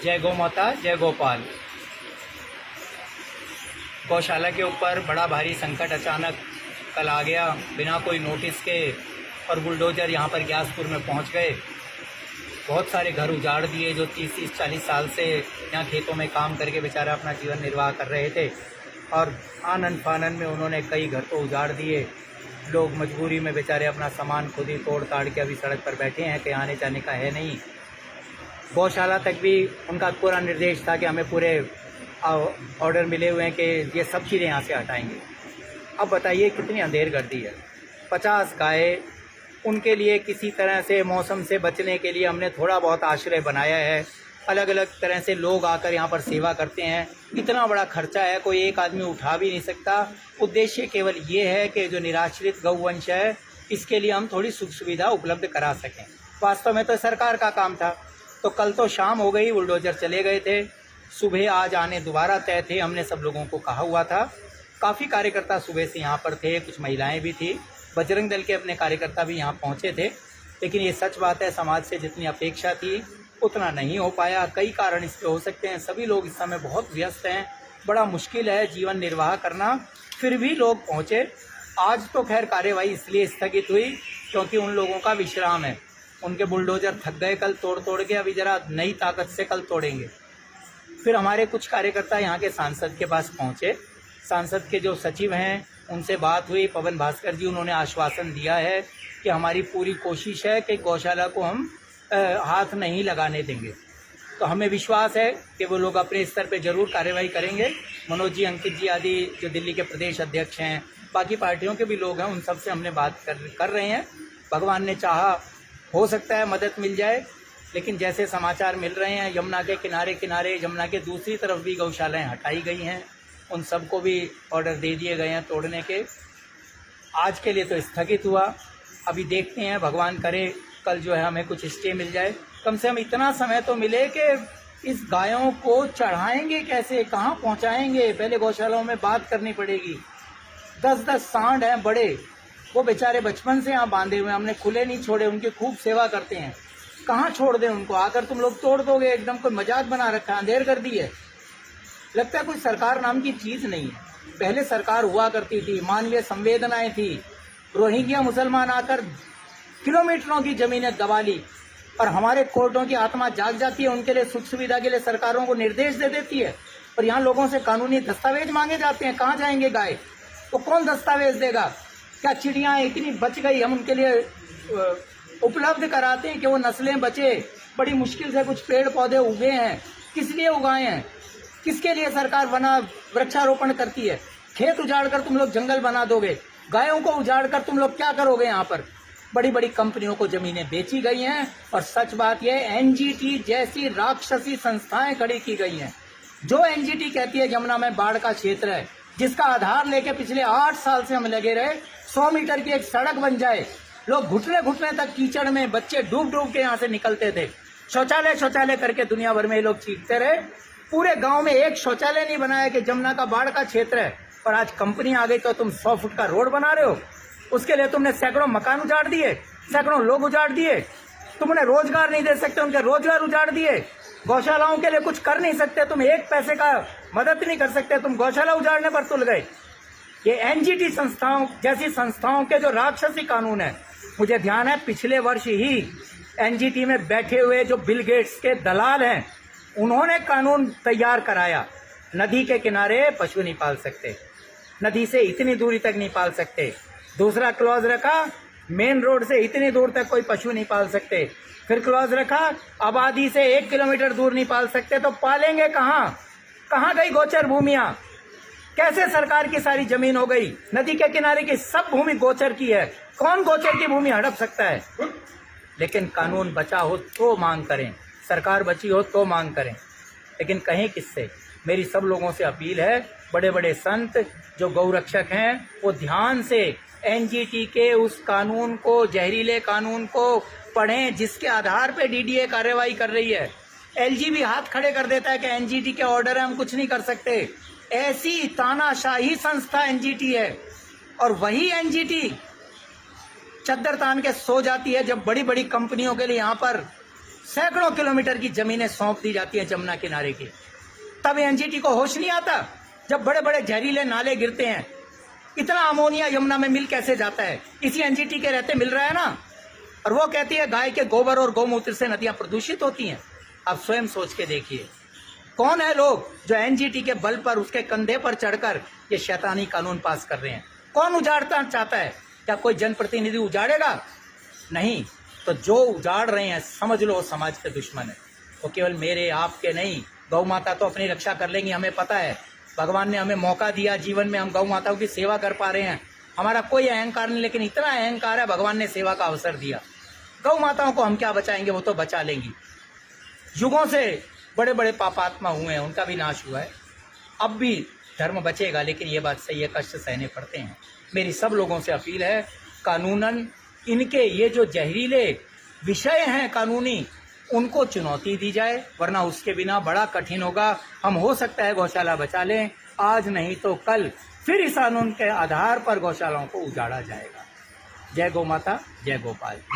जय गौ माता, जय गोपाल। गौशाला के ऊपर बड़ा भारी संकट अचानक कल आ गया, बिना कोई नोटिस के, और बुलडोजर यहाँ पर ग्यासपुर में पहुँच गए। बहुत सारे घर उजाड़ दिए जो 30-40 साल से यहाँ खेतों में काम करके बेचारा अपना जीवन निर्वाह कर रहे थे, और आनन फानन में उन्होंने कई घर तो उजाड़ दिए। लोग मजबूरी में बेचारे अपना सामान खुद ही तोड़ ताड़ के अभी सड़क पर बैठे हैं कि आने जाने का है नहीं। गौशाला तक भी उनका पूरा निर्देश था कि हमें पूरे ऑर्डर मिले हुए हैं कि ये सब चीज़ें यहाँ से हटाएंगे। अब बताइए कितनी अंधेरगर्दी है। 50 गाय, उनके लिए किसी तरह से मौसम से बचने के लिए हमने थोड़ा बहुत आश्रय बनाया है। अलग अलग तरह से लोग आकर यहाँ पर सेवा करते हैं। इतना बड़ा खर्चा है, कोई एक आदमी उठा भी नहीं सकता। उद्देश्य केवल ये है कि जो निराश्रित गौवंश है इसके लिए हम थोड़ी सुख सुविधा उपलब्ध करा सकें। वास्तव में तो सरकार का काम था। तो कल तो शाम हो गई, बुलडोजर चले गए थे, सुबह आज आने दोबारा तय थे। हमने सब लोगों को कहा हुआ था। काफ़ी कार्यकर्ता सुबह से यहाँ पर थे, कुछ महिलाएं भी थी, बजरंग दल के अपने कार्यकर्ता भी यहाँ पहुँचे थे। लेकिन ये सच बात है, समाज से जितनी अपेक्षा थी उतना नहीं हो पाया। कई कारण इसके हो सकते हैं। सभी लोग इस समय बहुत व्यस्त हैं, बड़ा मुश्किल है जीवन निर्वाह करना, फिर भी लोग पहुँचे। आज तो खैर कार्यवाही इसलिए स्थगित हुई क्योंकि उन लोगों का विश्राम है। उनके बुलडोजर थक गए कल तोड़ के, अभी ज़रा नई ताकत से कल तोड़ेंगे। फिर हमारे कुछ कार्यकर्ता यहाँ के सांसद के पास पहुँचे। सांसद के जो सचिव हैं उनसे बात हुई, पवन भास्कर जी, उन्होंने आश्वासन दिया है कि हमारी पूरी कोशिश है कि गौशाला को हम हाथ नहीं लगाने देंगे। तो हमें विश्वास है कि वो लोग अपने स्तर पे ज़रूर कार्रवाई करेंगे। मनोज जी, अंकित जी आदि जो दिल्ली के प्रदेश अध्यक्ष हैं, बाकी पार्टियों के भी लोग हैं, उन सब से हमने बात कर रहे हैं। भगवान ने चाहा हो सकता है मदद मिल जाए। लेकिन जैसे समाचार मिल रहे हैं, यमुना के किनारे यमुना के दूसरी तरफ भी गौशालाएँ हटाई गई हैं, उन सबको भी ऑर्डर दे दिए गए हैं तोड़ने के। आज के लिए तो स्थगित हुआ, अभी देखते हैं, भगवान करे कल जो है हमें कुछ स्टे मिल जाए। कम से कम इतना समय तो मिले कि इस गायों को चढ़ाएंगे कैसे, कहाँ पहुँचाएंगे, पहले गौशालाओं में बात करनी पड़ेगी। 10-10 सांड हैं बड़े, वो बेचारे बचपन से यहाँ बांधे हुए, हमने खुले नहीं छोड़े, उनकी खूब सेवा करते हैं। कहाँ छोड़ दें उनको, आकर तुम लोग तोड़ दोगे, एकदम कोई मजाक बना रखा है, अंधेर कर दी है। लगता है कोई सरकार नाम की चीज़ नहीं है। पहले सरकार हुआ करती थी, मानवीय संवेदनाएं थी। रोहिंग्या मुसलमान आकर किलोमीटरों की ज़मीनें दबा ली, और हमारे कोर्टों की आत्मा जाग जाती है, उनके लिए सुख सुविधा के लिए सरकारों को निर्देश दे देती है। और यहाँ लोगों से कानूनी दस्तावेज मांगे जाते हैं। कहाँ जाएंगे गाय, तो कौन दस्तावेज देगा? क्या चिड़ियाँ इतनी बच गई, हम उनके लिए उपलब्ध कराते हैं कि वो नस्लें बचे। बड़ी मुश्किल से कुछ पेड़ पौधे उगे हैं, किस लिए उगाए हैं, किसके लिए सरकार वृक्षारोपण करती है? खेत उजाड़ कर तुम लोग जंगल बना दोगे, गायों को उजाड़ कर तुम लोग क्या करोगे? यहाँ पर बड़ी बड़ी कंपनियों को जमीनें बेची गई हैं। और सच बात यह, एनजीटी जैसी राक्षसी संस्थाएं खड़ी की गई हैं। जो एनजीटी कहती है यमुना में बाढ़ का क्षेत्र है, जिसका आधार लेके पिछले 8 साल से हम लगे रहे, 100 मीटर की एक सड़क बन जाए, लोग घुटने घुटने तक कीचड़ में, बच्चे डूब डूब के यहाँ से निकलते थे। शौचालय करके दुनिया भर में ये लोग चीखते रहे। पूरे गांव में एक शौचालय नहीं बनाया कि जमुना का बाढ़ का क्षेत्र है। और आज कंपनी आ गई तो तुम 100 फुट का रोड बना रहे हो, उसके लिए तुमने सैकड़ों मकान उजाड़ दिए, सैकड़ों लोग उजाड़ दिए। तुमने रोजगार नहीं दे सकते, उनके रोजगार उजाड़ दिए। गौशालाओं के लिए कुछ कर नहीं सकते, तुम एक पैसे का मदद नहीं कर सकते, तुम गौशाला उजाड़ने पर तुल गए। ये एनजीटी संस्थाओं जैसी संस्थाओं के जो राक्षसी कानून है, मुझे ध्यान है पिछले वर्ष ही एनजीटी में बैठे हुए जो बिल गेट्स के दलाल हैं, उन्होंने कानून तैयार कराया। नदी के किनारे पशु नहीं पाल सकते, नदी से इतनी दूरी तक नहीं पाल सकते। दूसरा क्लॉज रखा, मेन रोड से इतनी दूर तक कोई पशु नहीं पाल सकते। फिर क्लॉज रखा, आबादी से 1 किलोमीटर दूर नहीं पाल सकते। तो पालेंगे कहाँ? कहाँ गई गोचर भूमियाँ? कैसे सरकार की सारी जमीन हो गई? नदी के किनारे की सब भूमि गोचर की है। कौन गोचर की भूमि हड़प सकता है? लेकिन कानून बचा हो तो मांग करें, सरकार बची हो तो मांग करें, लेकिन कहीं किससे? मेरी सब लोगों से अपील है, बड़े बड़े संत जो गौरक्षक हैं वो ध्यान से एनजीटी के उस कानून को, जहरीले कानून को पढ़ें जिसके आधार पे डीडीए कार्रवाई कर रही है। एलजी भी हाथ खड़े कर देता है कि एनजीटी के ऑर्डर है, हम कुछ नहीं कर सकते। ऐसी तानाशाही संस्था एनजीटी है। और वही एनजीटी चद्दर तान के सो जाती है जब बड़ी बड़ी कंपनियों के लिए यहाँ पर सैकड़ों किलोमीटर की जमीनें सौंप दी जाती हैं जमुना किनारे की। तब एनजीटी को होश नहीं आता जब बड़े बड़े जहरीले नाले गिरते हैं। इतना अमोनिया यमुना में मिल कैसे जाता है? इसी एनजीटी के रहते मिल रहा है ना। और वो कहती है गाय के गोबर और गौमूत्र से नदियां प्रदूषित होती हैं। आप स्वयं सोच के देखिए, कौन है लोग जो एनजीटी के बल पर उसके कंधे पर चढ़कर ये शैतानी कानून पास कर रहे हैं? कौन उजाड़ना चाहता है? क्या कोई जनप्रतिनिधि उजाड़ेगा? नहीं। तो जो उजाड़ रहे हैं समझ लो वो समाज के दुश्मन है। वो केवल मेरे आपके नहीं, गौ माता तो अपनी रक्षा कर लेंगी, हमें पता है। भगवान ने हमें मौका दिया जीवन में, हम गौ माताओं की सेवा कर पा रहे हैं। हमारा कोई अहंकार नहीं, लेकिन इतना अहंकार है भगवान ने सेवा का अवसर दिया। गौ माताओं को हम क्या बचाएंगे, वो तो बचा लेंगी। युगों से बड़े बड़े पापात्मा हुए हैं, उनका भी नाश हुआ है। अब भी धर्म बचेगा, लेकिन ये बात सही है, कष्ट सहने पड़ते हैं। मेरी सब लोगों से अपील है, कानूनन इनके ये जो जहरीले विषय हैं कानूनी, उनको चुनौती दी जाए, वरना उसके बिना बड़ा कठिन होगा। हम हो सकता है गौशाला बचा लें, आज नहीं तो कल फिर इस कानून के आधार पर गौशालाओं को उजाड़ा जाएगा। जय गौ माता, जय गोपाल।